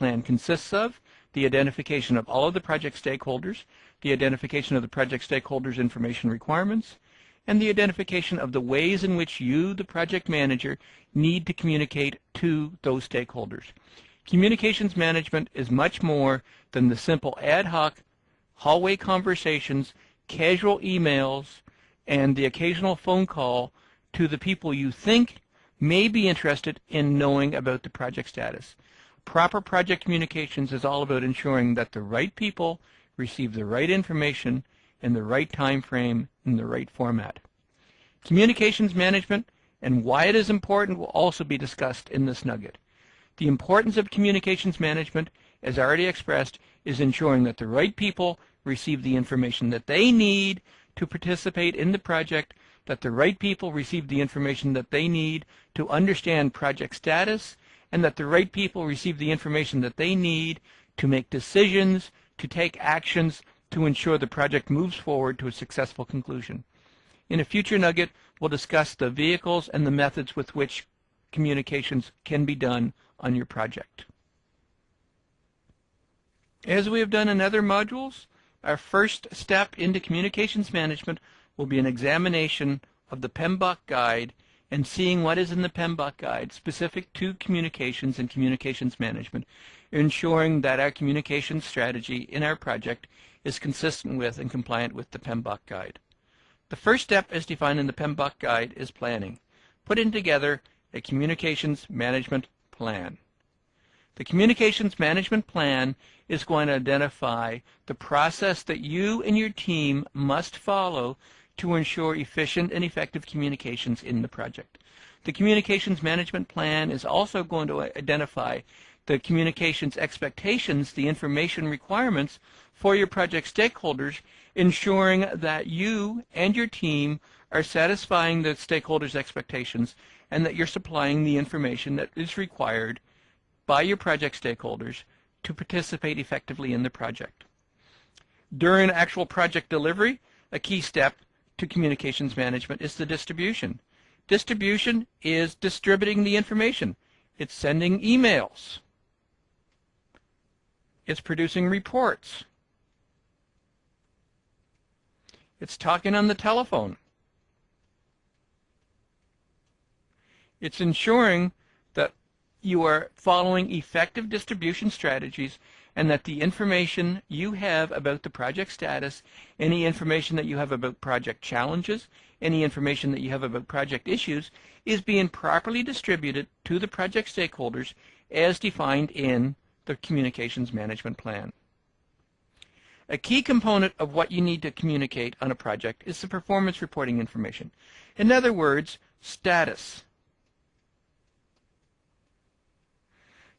plan consists of the identification of all of the project stakeholders, the identification of the project stakeholders' information requirements, and the identification of the ways in which you, the project manager, need to communicate to those stakeholders. Communications management is much more than the simple ad hoc hallway conversations, casual emails, and the occasional phone call to the people you think may be interested in knowing about the project status. Proper project communications is all about ensuring that the right people receive the right information in the right time frame in the right format. Communications management and why it is important will also be discussed in this nugget. The importance of communications management, as already expressed, is ensuring that the right people receive the information that they need to participate in the project, that the right people receive the information that they need to understand project status, and that the right people receive the information that they need to make decisions, to take actions to ensure the project moves forward to a successful conclusion. In a future nugget, we'll discuss the vehicles and the methods with which communications can be done on your project. As we have done in other modules, our first step into communications management will be an examination of the PMBOK guide and seeing what is in the PMBOK guide specific to communications and communications management, ensuring that our communications strategy in our project is consistent with and compliant with the PMBOK guide. The first step as defined in the PMBOK guide is planning, putting together a communications management plan. The communications management plan is going to identify the process that you and your team must follow to ensure efficient and effective communications in the project. The communications management plan is also going to identify the communications expectations, the information requirements for your project stakeholders, ensuring that you and your team are satisfying the stakeholders' expectations and that you're supplying the information that is required by your project stakeholders to participate effectively in the project. During actual project delivery, a key step to communications management is the distribution. Distribution is distributing the information. It's sending emails. It's producing reports. It's talking on the telephone. It's ensuring that you are following effective distribution strategies and that the information you have about the project status, any information that you have about project challenges, any information that you have about project issues, is being properly distributed to the project stakeholders as defined in the communications management plan. A key component of what you need to communicate on a project is the performance reporting information. In other words, status.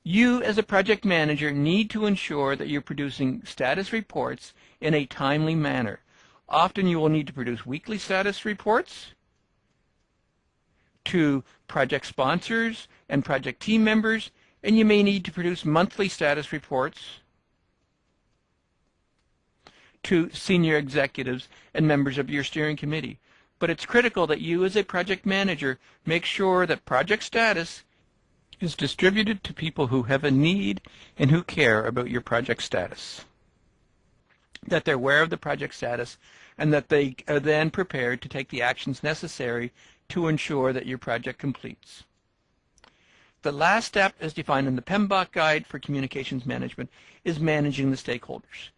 You, as a project manager, need to ensure that you're producing status reports in a timely manner. Often you will need to produce weekly status reports to project sponsors and project team members, and you may need to produce monthly status reports to senior executives and members of your steering committee. But it's critical that you, as a project manager, make sure that project status is distributed to people who have a need and who care about your project status, that they're aware of the project status, and that they are then prepared to take the actions necessary to ensure that your project completes. The last step, as defined in the PMBOK guide for communications management, is managing the stakeholders.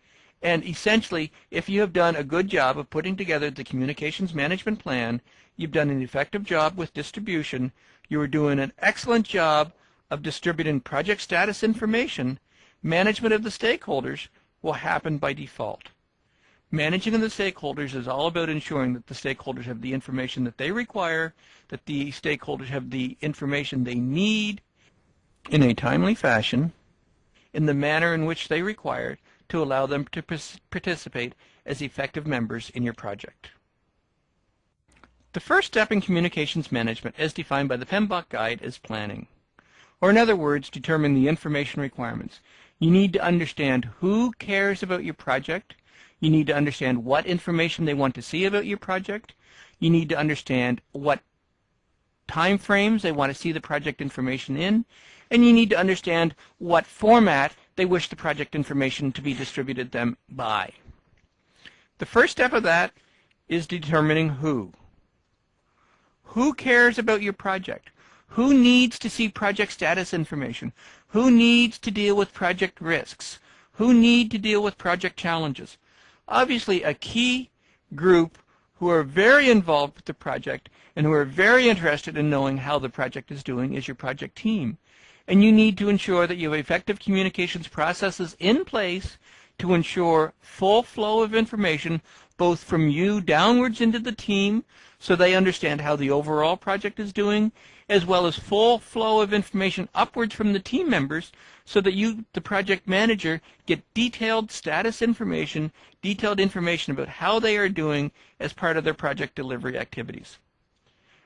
And essentially, if you have done a good job of putting together the communications management plan, you've done an effective job with distribution, you are doing an excellent job of distributing project status information, management of the stakeholders will happen by default. Managing of the stakeholders is all about ensuring that the stakeholders have the information that they require, that the stakeholders have the information they need in a timely fashion, in the manner in which they require, to allow them to participate as effective members in your project. The first step in communications management, as defined by the PMBOK guide, is planning. Or in other words, determine the information requirements. You need to understand who cares about your project. You need to understand what information they want to see about your project. You need to understand what time frames they want to see the project information in. and you need to understand what format they wish the project information to be distributed them by. The first step of that is determining who. Who cares about your project? Who needs to see project status information? Who needs to deal with project risks? Who need to deal with project challenges? Obviously, a key group who are very involved with the project and who are very interested in knowing how the project is doing is your project team. And you need to ensure that you have effective communications processes in place to ensure full flow of information both from you downwards into the team so they understand how the overall project is doing, as well as full flow of information upwards from the team members so that you, the project manager, get detailed status information, detailed information about how they are doing as part of their project delivery activities.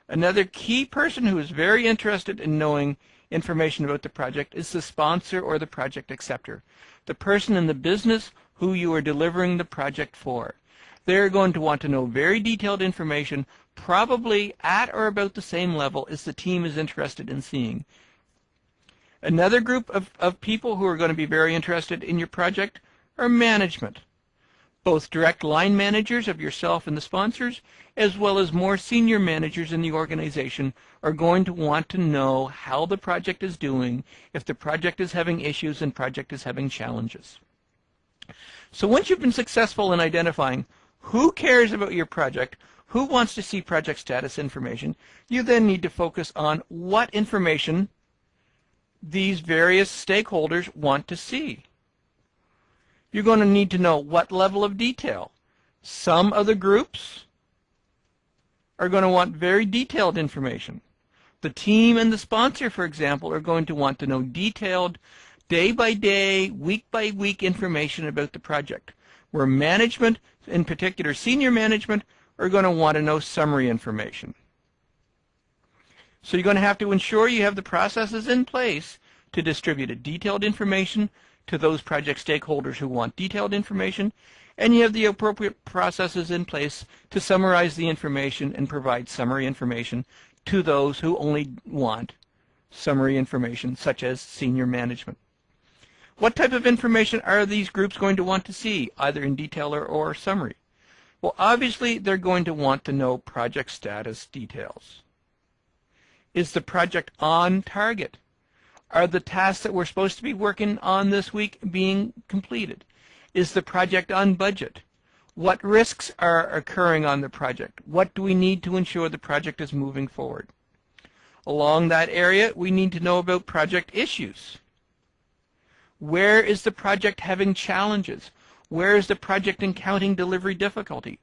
Another key person who is very interested in knowing information about the project is the sponsor or the project acceptor, the person in the business who you are delivering the project for. They're going to want to know very detailed information, probably at or about the same level as the team is interested in seeing. Another group of people who are going to be very interested in your project are management, both direct line managers of yourself and the sponsors, as well as more senior managers in the organization are going to want to know how the project is doing, if the project is having issues and project is having challenges. So once you've been successful in identifying who cares about your project, who wants to see project status information, you then need to focus on what information these various stakeholders want to see. You're going to need to know what level of detail. Some of the groups are going to want very detailed information. The team and the sponsor, for example, are going to want to know detailed day-by-day, week-by-week information about the project, where management, in particular senior management, are going to want to know summary information. So you're going to have to ensure you have the processes in place to distribute detailed information to those project stakeholders who want detailed information, and you have the appropriate processes in place to summarize the information and provide summary information to those who only want summary information, such as senior management. What type of information are these groups going to want to see, either in detail or summary? Well, obviously, they're going to want to know project status details. Is the project on target? Are the tasks that we're supposed to be working on this week being completed? Is the project on budget? What risks are occurring on the project? What do we need to ensure the project is moving forward? Along that area, we need to know about project issues. Where is the project having challenges? Where is the project encountering delivery difficulty?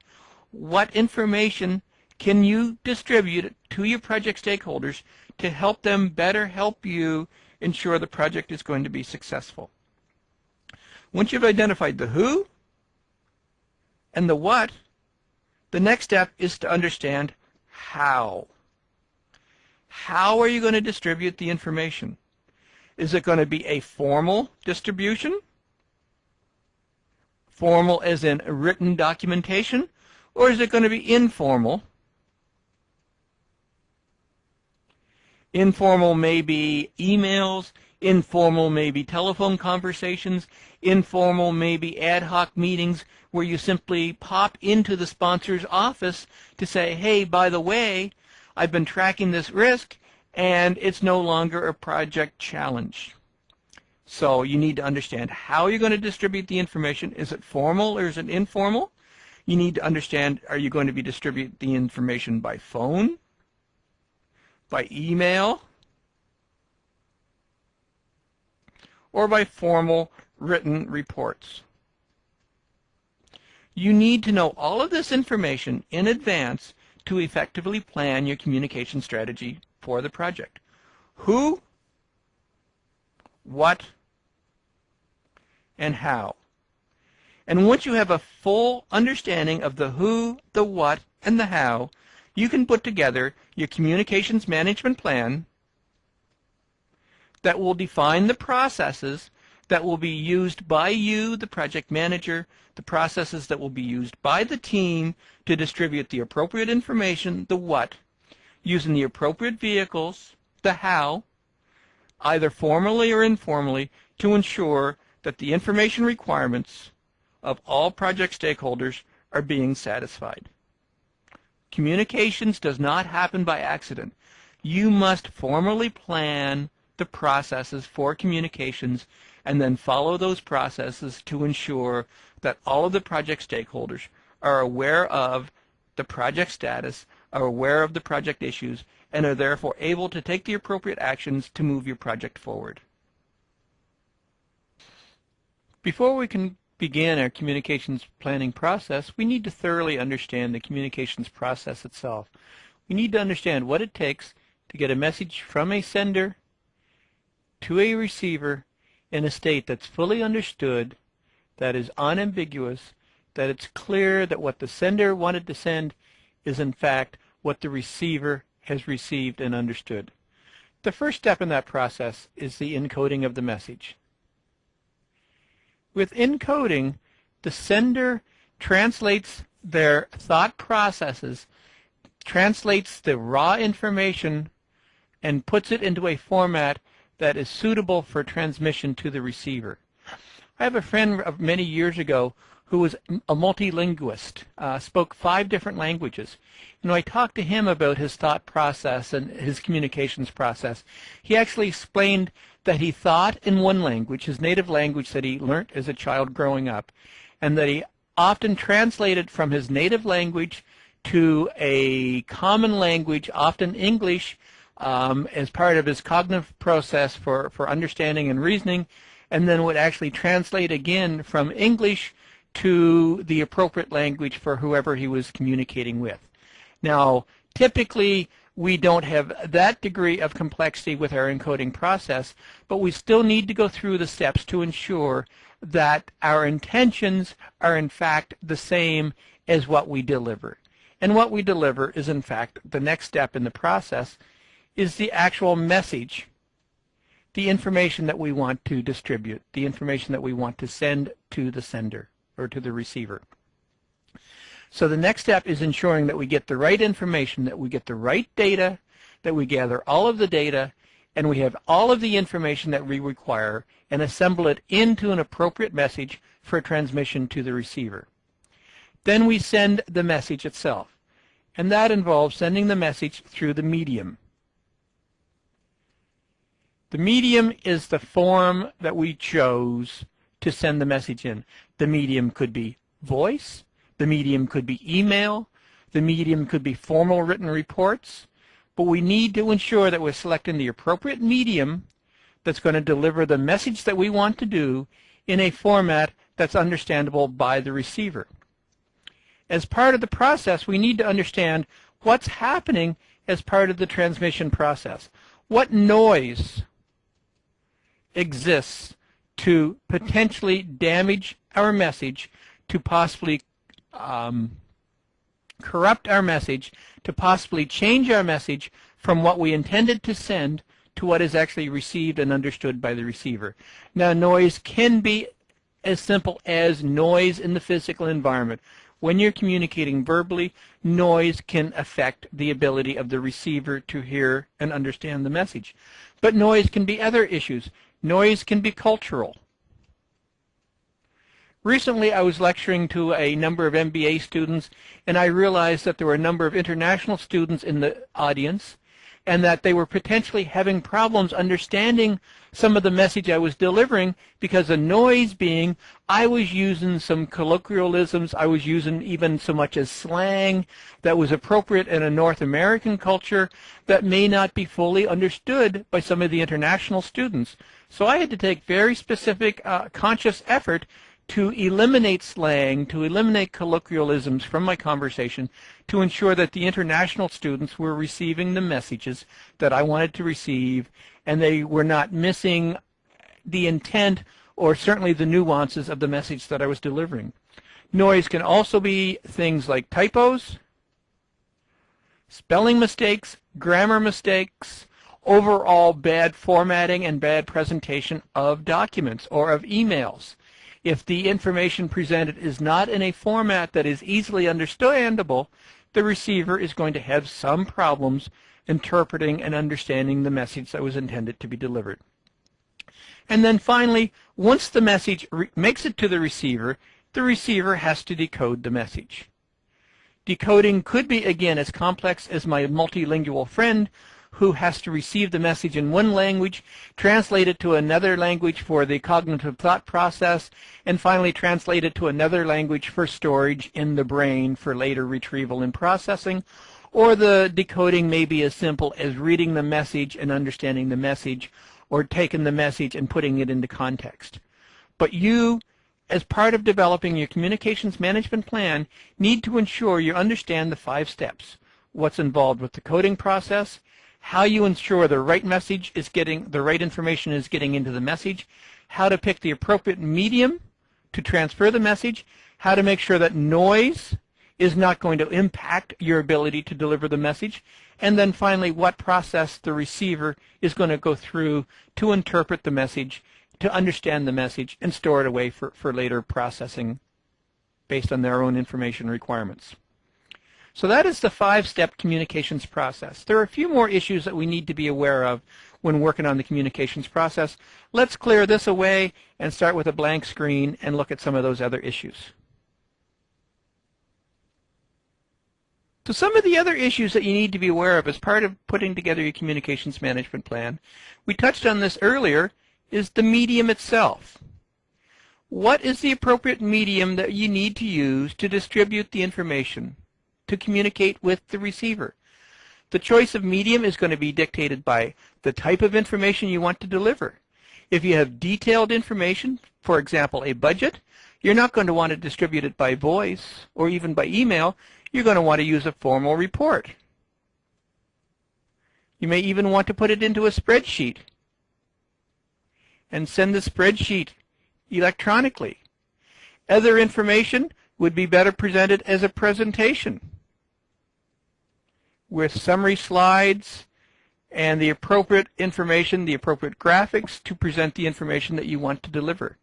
What information can you distribute to your project stakeholders to help them better help you ensure the project is going to be successful? Once you've identified the who and the what, the next step is to understand how. How are you going to distribute the information? Is it going to be a formal distribution? Formal as in written documentation? Or is it going to be informal? Informal may be emails, informal may be telephone conversations, informal may be ad hoc meetings where you simply pop into the sponsor's office to say, hey, by the way, I've been tracking this risk and it's no longer a project challenge. So you need to understand how you're going to distribute the information. Is it formal or is it informal? You need to understand, are you going to be distribute the information by phone, by email, or by formal written reports? You need to know all of this information in advance to effectively plan your communication strategy for the project. Who, what, and how. And once you have a full understanding of the who, the what, and the how, you can put together your communications management plan that will define the processes that will be used by you, the project manager, the processes that will be used by the team to distribute the appropriate information, the what, using the appropriate vehicles, the how, either formally or informally, to ensure that the information requirements of all project stakeholders are being satisfied. Communications does not happen by accident. You must formally plan the processes for communications and then follow those processes to ensure that all of the project stakeholders are aware of the project status, are aware of the project issues, and are therefore able to take the appropriate actions to move your project forward. Before we can begin our communications planning process, we need to thoroughly understand the communications process itself. We need to understand what it takes to get a message from a sender to a receiver in a state that's fully understood, that is unambiguous, that it's clear that what the sender wanted to send is in fact what the receiver has received and understood. The first step in that process is the encoding of the message. With encoding, the sender translates their thought processes, translates the raw information, and puts it into a format that is suitable for transmission to the receiver. I have a friend of many years ago who was a multilinguist, spoke 5 different languages. And when I talked to him about his thought process and his communications process, he actually explained that he thought in one language, his native language that he learned as a child growing up, and that he often translated from his native language to a common language, often English, as part of his cognitive process for understanding and reasoning, and then would actually translate again from English to the appropriate language for whoever he was communicating with. Now, typically, we don't have that degree of complexity with our encoding process, but we still need to go through the steps to ensure that our intentions are in fact the same as what we deliver. And what we deliver is in fact the next step in the process, is the actual message, the information that we want to distribute, the information that we want to send to the sender or to the receiver. So the next step is ensuring that we get the right information, that we get the right data, that we gather all of the data, and we have all of the information that we require and assemble it into an appropriate message for transmission to the receiver. Then we send the message itself, and that involves sending the message through the medium. The medium is the form that we chose to send the message in. The medium could be voice, the medium could be email, the medium could be formal written reports, but we need to ensure that we're selecting the appropriate medium that's going to deliver the message that we want to do in a format that's understandable by the receiver. As part of the process, we need to understand what's happening as part of the transmission process. What noise exists to potentially damage our message, to possibly corrupt our message, to possibly change our message from what we intended to send to what is actually received and understood by the receiver. Now, noise can be as simple as noise in the physical environment. When you're communicating verbally, noise can affect the ability of the receiver to hear and understand the message. But noise can be other issues. Noise can be cultural. Recently, I was lecturing to a number of MBA students, and I realized that there were a number of international students in the audience, and that they were potentially having problems understanding some of the message I was delivering because the noise being I was using some colloquialisms, I was using even so much as slang that was appropriate in a North American culture that may not be fully understood by some of the international students. So I had to take very specific conscious effort to eliminate slang, to eliminate colloquialisms from my conversation, to ensure that the international students were receiving the messages that I wanted to receive, and they were not missing the intent or certainly the nuances of the message that I was delivering. Noise can also be things like typos, spelling mistakes, grammar mistakes, overall bad formatting and bad presentation of documents or of emails. If the information presented is not in a format that is easily understandable, the receiver is going to have some problems interpreting and understanding the message that was intended to be delivered. And then finally, once the message makes it to the receiver has to decode the message. Decoding could be, again, as complex as my multilingual friend who has to receive the message in one language, translate it to another language for the cognitive thought process, and finally translate it to another language for storage in the brain for later retrieval and processing. Or the decoding may be as simple as reading the message and understanding the message, or taking the message and putting it into context. But you, as part of developing your communications management plan, need to ensure you understand the 5 steps. What's involved with the coding process, how you ensure the right message is the right information is getting into the message, how to pick the appropriate medium to transfer the message, how to make sure that noise is not going to impact your ability to deliver the message, and then finally what process the receiver is going to go through to interpret the message, to understand the message, and store it away for later processing based on their own information requirements. So that is the 5-step communications process. There are a few more issues that we need to be aware of when working on the communications process. Let's clear this away and start with a blank screen and look at some of those other issues. So some of the other issues that you need to be aware of as part of putting together your communications management plan, we touched on this earlier, is the medium itself. What is the appropriate medium that you need to use to distribute the information, to communicate with the receiver? The choice of medium is going to be dictated by the type of information you want to deliver. If you have detailed information, for example, a budget, you're not going to want to distribute it by voice or even by email. You're going to want to use a formal report. You may even want to put it into a spreadsheet and send the spreadsheet electronically. Other information would be better presented as a presentation with summary slides and the appropriate information, the appropriate graphics to present the information that you want to deliver.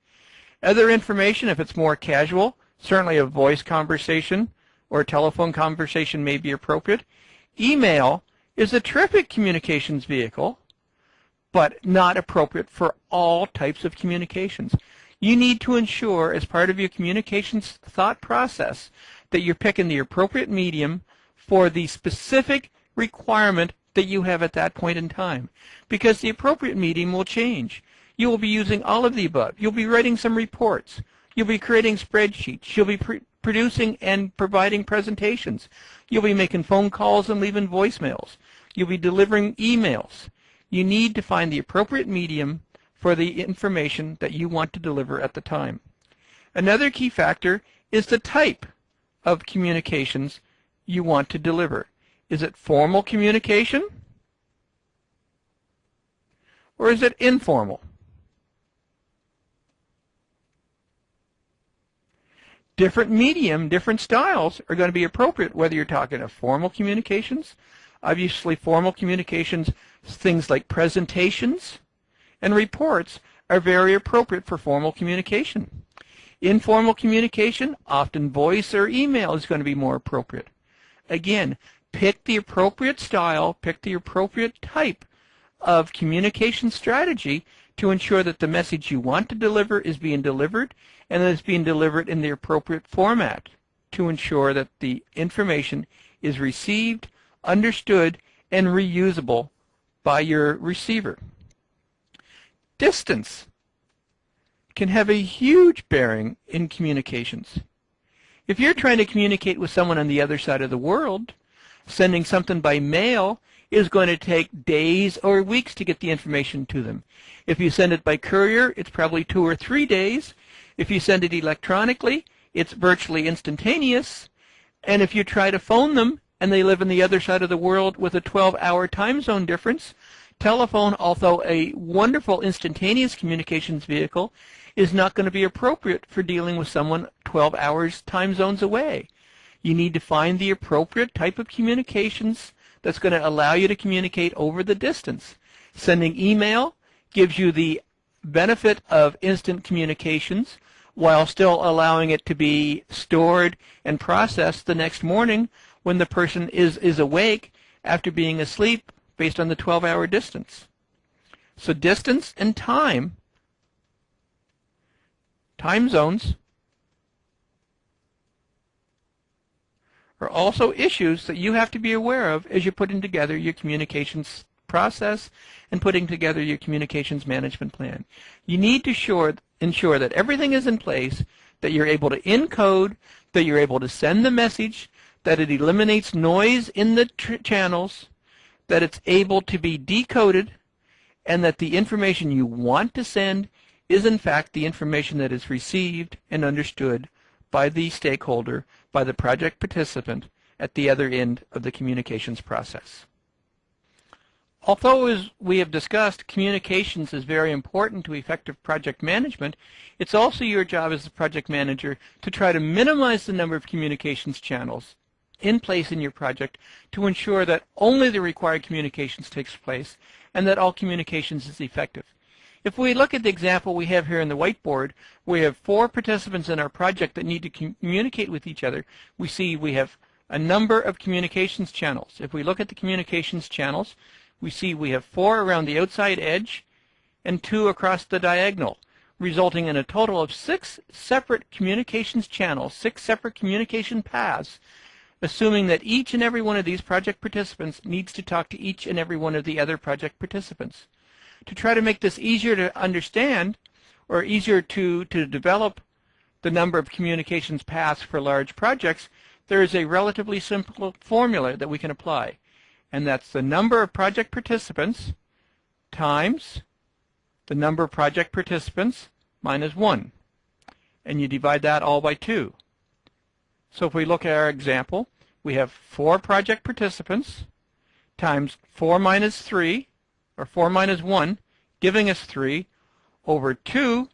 Other information, if it's more casual, certainly a voice conversation or a telephone conversation may be appropriate. Email is a terrific communications vehicle, but not appropriate for all types of communications. You need to ensure, as part of your communications thought process, that you're picking the appropriate medium for the specific requirement that you have at that point in time, because the appropriate medium will change. You will be using all of the above. You'll be writing some reports. You'll be creating spreadsheets. You'll be producing and providing presentations. You'll be making phone calls and leaving voicemails. You'll be delivering emails. You need to find the appropriate medium for the information that you want to deliver at the time. Another key factor is the type of communications you want to deliver. Is it formal communication? Or is it informal? Different medium, different styles are going to be appropriate whether you're talking of formal communications. Obviously, formal communications, things like presentations and reports, are very appropriate for formal communication. Informal communication, often voice or email is going to be more appropriate. Again, pick the appropriate style, pick the appropriate type of communication strategy to ensure that the message you want to deliver is being delivered and that it's being delivered in the appropriate format to ensure that the information is received, understood, and reusable by your receiver. Distance can have a huge bearing in communications. If you're trying to communicate with someone on the other side of the world, sending something by mail is going to take days or weeks to get the information to them. If you send it by courier, it's probably 2 or 3 days. If you send it electronically, it's virtually instantaneous. And if you try to phone them and they live on the other side of the world with a 12-hour time zone difference, telephone, although a wonderful instantaneous communications vehicle, is not going to be appropriate for dealing with someone 12 hours time zones away. You need to find the appropriate type of communications that's going to allow you to communicate over the distance. Sending email gives you the benefit of instant communications while still allowing it to be stored and processed the next morning when the person is awake after being asleep based on the 12-hour distance. So distance and time zones, are also issues that you have to be aware of as you're putting together your communications process and putting together your communications management plan. You need to ensure that everything is in place, that you're able to encode, that you're able to send the message, that it eliminates noise in the channels, that it's able to be decoded, and that the information you want to send is in fact the information that is received and understood by the stakeholder, by the project participant at the other end of the communications process. Although, as we have discussed, communications is very important to effective project management, it's also your job as the project manager to try to minimize the number of communications channels in place in your project to ensure that only the required communications takes place and that all communications is effective. If we look at the example we have here in the whiteboard, we have 4 participants in our project that need to communicate with each other. We see we have a number of communications channels. If we look at the communications channels, we see we have 4 around the outside edge and 2 across the diagonal, resulting in a total of 6 separate communications channels, 6 separate communication paths, assuming that each and every one of these project participants needs to talk to each and every one of the other project participants. To try to make this easier to understand, or easier to develop the number of communications paths for large projects, there is a relatively simple formula that we can apply. And that's the number of project participants times the number of project participants minus 1. And you divide that all by 2. So if we look at our example, we have 4 project participants times 4 minus 3, or 4 minus 1, giving us 3, over 2,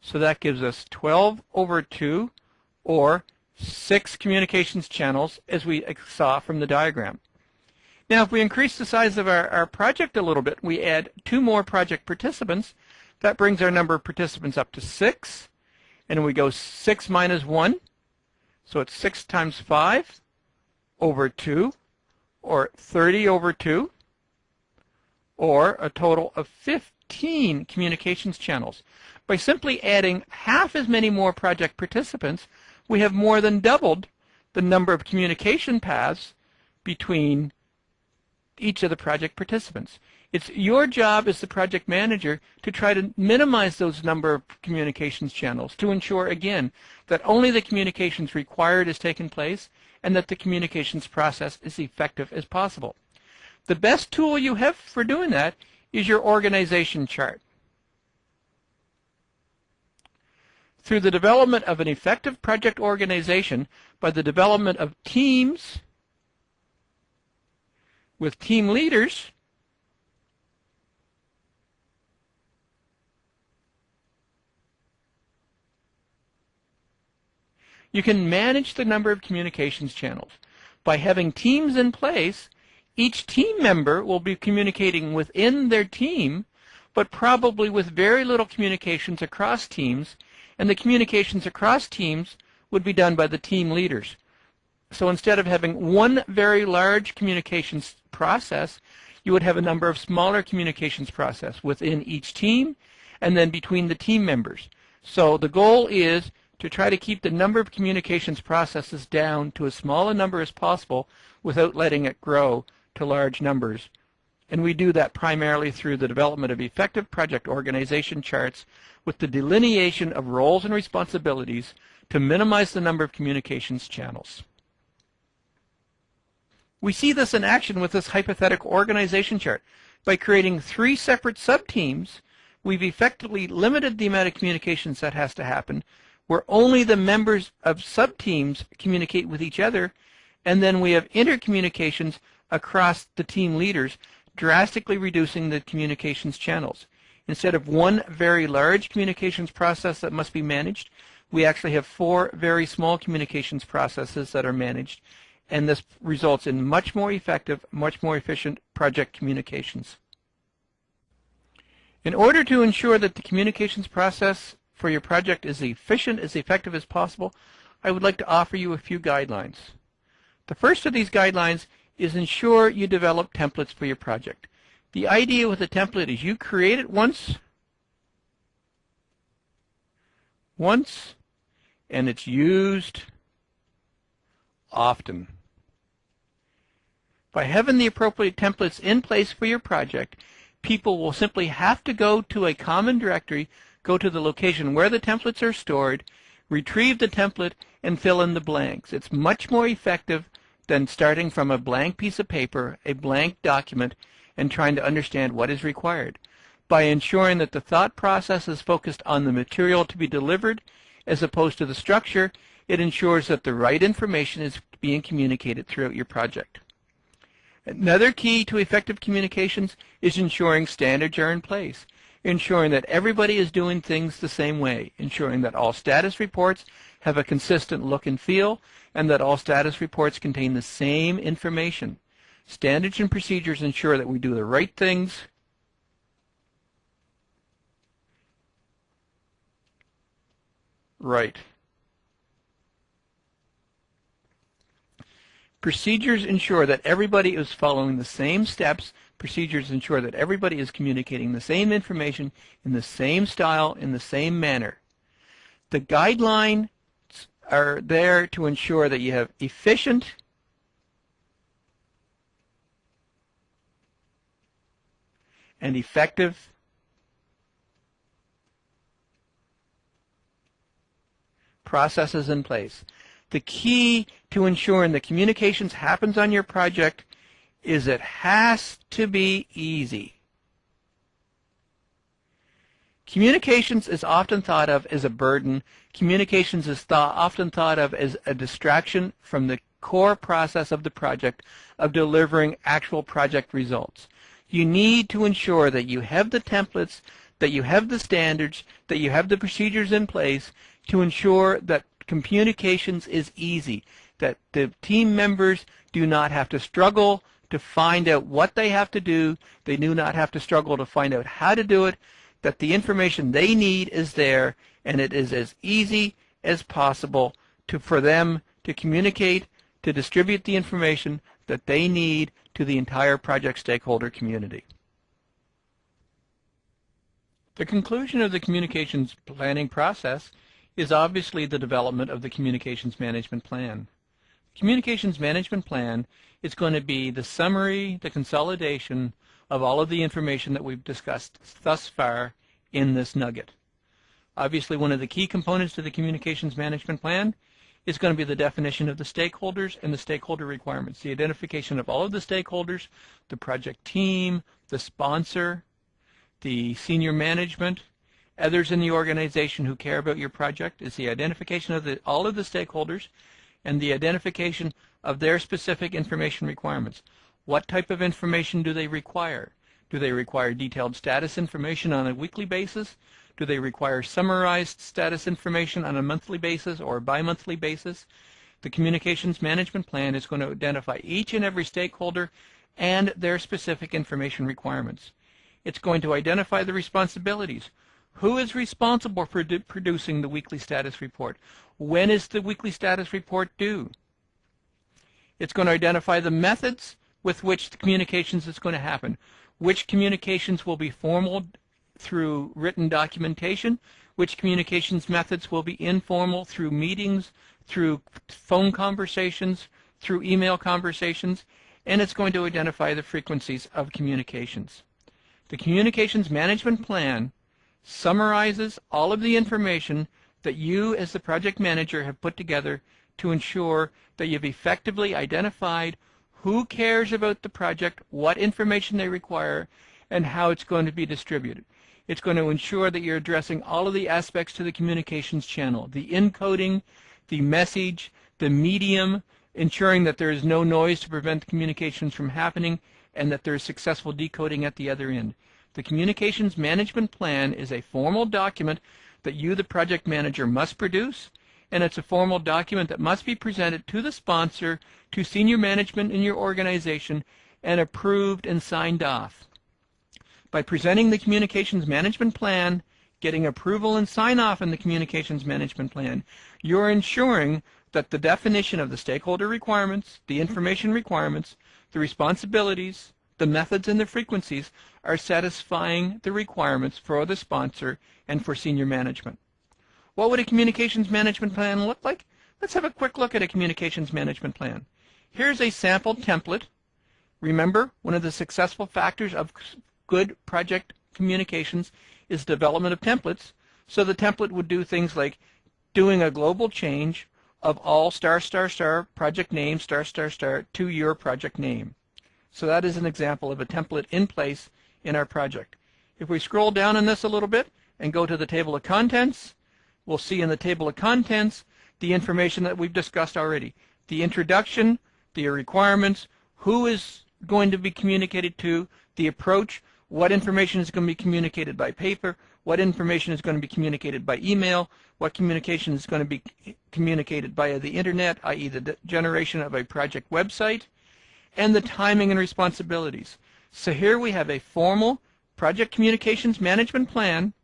so that gives us 12 over 2, or 6 communications channels, as we saw from the diagram. Now, if we increase the size of our project a little bit, we add 2 more project participants. That brings our number of participants up to 6, and we go 6 minus 1, so it's 6 times 5 over 2, or 30 over 2, or a total of 15 communications channels. By simply adding half as many more project participants, we have more than doubled the number of communication paths between each of the project participants. It's your job as the project manager to try to minimize those number of communications channels to ensure, again, that only the communications required is taking place and that the communications process is effective as possible. The best tool you have for doing that is your organization chart. Through the development of an effective project organization by the development of teams with team leaders, you can manage the number of communications channels. By having teams in place, each team member will be communicating within their team, but probably with very little communications across teams, and the communications across teams would be done by the team leaders. So instead of having one very large communications process, you would have a number of smaller communications process within each team and then between the team members. So the goal is to try to keep the number of communications processes down to as small a number as possible without letting it grow to large numbers. And we do that primarily through the development of effective project organization charts with the delineation of roles and responsibilities to minimize the number of communications channels. We see this in action with this hypothetical organization chart. By creating 3 separate sub-teams, we've effectively limited the amount of communications that has to happen, where only the members of sub-teams communicate with each other, and then we have intercommunications across the team leaders, drastically reducing the communications channels. Instead of one very large communications process that must be managed, we actually have 4 very small communications processes that are managed, and this results in much more effective, much more efficient project communications. In order to ensure that the communications process for your project is efficient, as effective as possible, I would like to offer you a few guidelines. The first of these guidelines is ensure you develop templates for your project. The idea with a template is you create it once, and it's used often. By having the appropriate templates in place for your project, people will simply have to go to a common directory, go to the location where the templates are stored, retrieve the template, and fill in the blanks. It's much more effective than starting from a blank piece of paper, a blank document, and trying to understand what is required. By ensuring that the thought process is focused on the material to be delivered as opposed to the structure, it ensures that the right information is being communicated throughout your project. Another key to effective communications is ensuring standards are in place, ensuring that everybody is doing things the same way, ensuring that all status reports have a consistent look and feel, and that all status reports contain the same information. Standards and procedures ensure that we do the right things right. Procedures ensure that everybody is following the same steps. Procedures ensure that everybody is communicating the same information in the same style, in the same manner. The guidelines are there to ensure that you have efficient and effective processes in place. The key to ensuring that communications happens on your project is it has to be easy. Communications is often thought of as a burden. Communications is often thought of as a distraction from the core process of the project of delivering actual project results. You need to ensure that you have the templates, that you have the standards, that you have the procedures in place to ensure that communications is easy, that the team members do not have to struggle to find out what they have to do, they do not have to struggle to find out how to do it, that the information they need is there, and it is as easy as possible for them to communicate, to distribute the information that they need to the entire project stakeholder community. The conclusion of the communications planning process is obviously the development of the communications management plan. The communications management plan is going to be the summary, the consolidation of all of the information that we've discussed thus far in this nugget. Obviously, one of the key components to the communications management plan is going to be the definition of the stakeholders and the stakeholder requirements, the identification of all of the stakeholders, the project team, the sponsor, the senior management, others in the organization who care about your project. Is the identification of all of the stakeholders and the identification of their specific information requirements. What type of information do they require? Do they require detailed status information on a weekly basis? Do they require summarized status information on a monthly basis or a bi-monthly basis? The communications management plan is going to identify each and every stakeholder and their specific information requirements. It's going to identify the responsibilities. Who is responsible for producing the weekly status report? When is the weekly status report due? It's going to identify the methods with which the communications is going to happen. Which communications will be formal through written documentation? Which communications methods will be informal through meetings, through phone conversations, through email conversations? And it's going to identify the frequencies of communications. The communications management plan summarizes all of the information that you as the project manager have put together to ensure that you've effectively identified who cares about the project, what information they require, and how it's going to be distributed. It's going to ensure that you're addressing all of the aspects to the communications channel, the encoding, the message, the medium, ensuring that there is no noise to prevent communications from happening, and that there is successful decoding at the other end. The communications management plan is a formal document that you, the project manager, must produce, and it's a formal document that must be presented to the sponsor, to senior management in your organization, and approved and signed off. By presenting the communications management plan getting approval and sign-off in the communications management plan, you're ensuring that the definition of the stakeholder requirements, the information requirements, the responsibilities, the methods, and the frequencies are satisfying the requirements for the sponsor and for senior management. What would a communications management plan look like? Let's have a quick look at a communications management plan. Here's a sample template. Remember, one of the successful factors of good project communications is development of templates. So the template would do things like doing a global change of all project name to your project name. So that is an example of a template in place in our project. If we scroll down on this a little bit and go to the table of contents, we'll see in the table of contents the information that we've discussed already. The introduction, the requirements, who is going to be communicated to, the approach, what information is going to be communicated by paper, what information is going to be communicated by email, what communication is going to be communicated via the internet, i.e. the generation of a project website, and the timing and responsibilities. So here we have a formal project communications management plan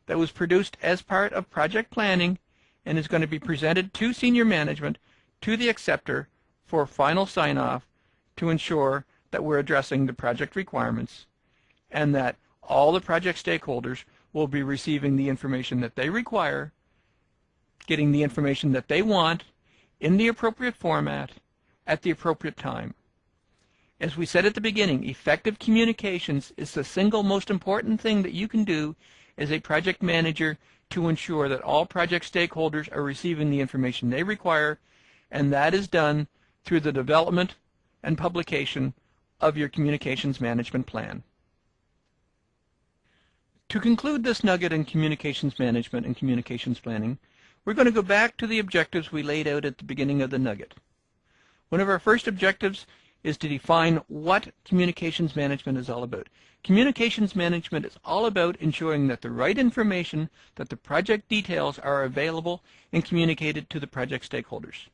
that was produced as part of project planning and is going to be presented to senior management, to the acceptor, for final sign-off to ensure that we're addressing the project requirements and that all the project stakeholders will be receiving the information that they require, getting the information that they want in the appropriate format at the appropriate time. As we said at the beginning, effective communications is the single most important thing that you can do as a project manager to ensure that all project stakeholders are receiving the information they require, and that is done through the development and publication of your communications management plan. To conclude this nugget in communications management and communications planning, we're going to go back to the objectives we laid out at the beginning of the nugget. One of our first objectives is to define what communications management is all about. Communications management is all about ensuring that the right information, that the project details are available and communicated to the project stakeholders.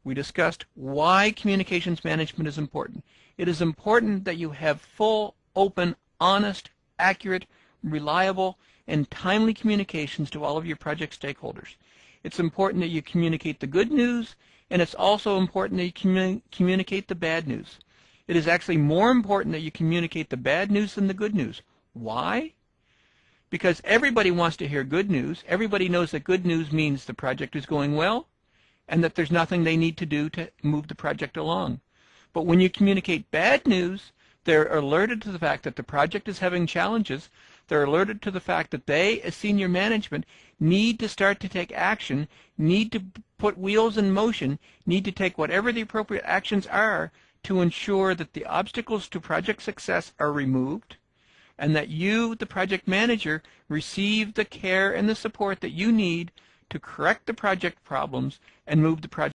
We discussed why communications management is important. It is important that you have full, open, honest, accurate, reliable, and timely communications to all of your project stakeholders. It's important that you communicate the good news, and it's also important that you communicate the bad news. It is actually more important that you communicate the bad news than the good news. Why? Because everybody wants to hear good news. Everybody knows that good news means the project is going well and that there's nothing they need to do to move the project along. But when you communicate bad news, they're alerted to the fact that the project is having challenges. They're alerted to the fact that they, as senior management, need to start to take action, need to put wheels in motion, need to take whatever the appropriate actions are to ensure that the obstacles to project success are removed, and that you, the project manager, receive the care and the support that you need to correct the project problems and move the project